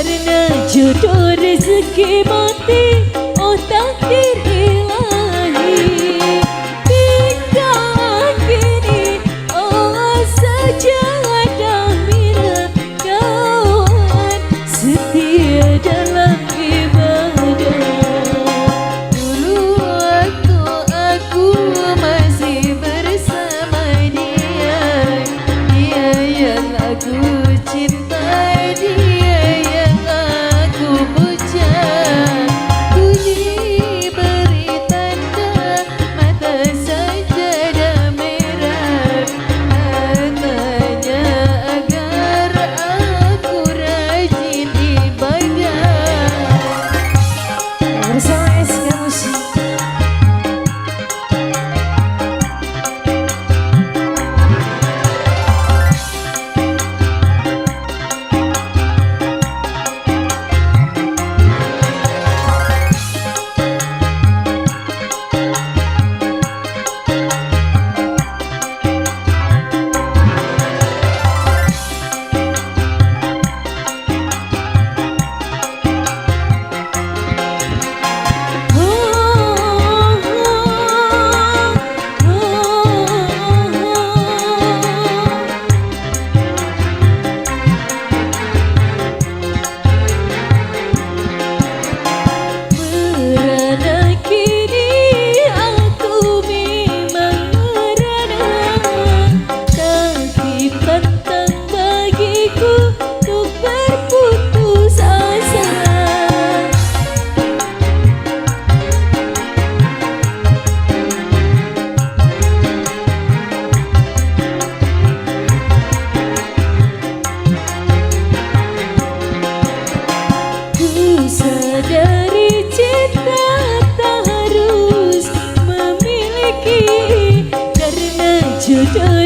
Karena jodoh rezeki mati, oh takdir ilahi. Hingga kini, oh sajadah merah, kawan setia dalam ibadah. Dulu waktu aku masih bersama dia, dia yang aku cinta, dia yang aku puja. Ku diberi tanda mata sajadah merah, katanya agar aku rajin ibadah. Bersama SK Musik. Merana kini aku memang merana, tapi pantang bagiku untuk berputus asa. Ku sadari cinta tak harus memiliki, karena jodoh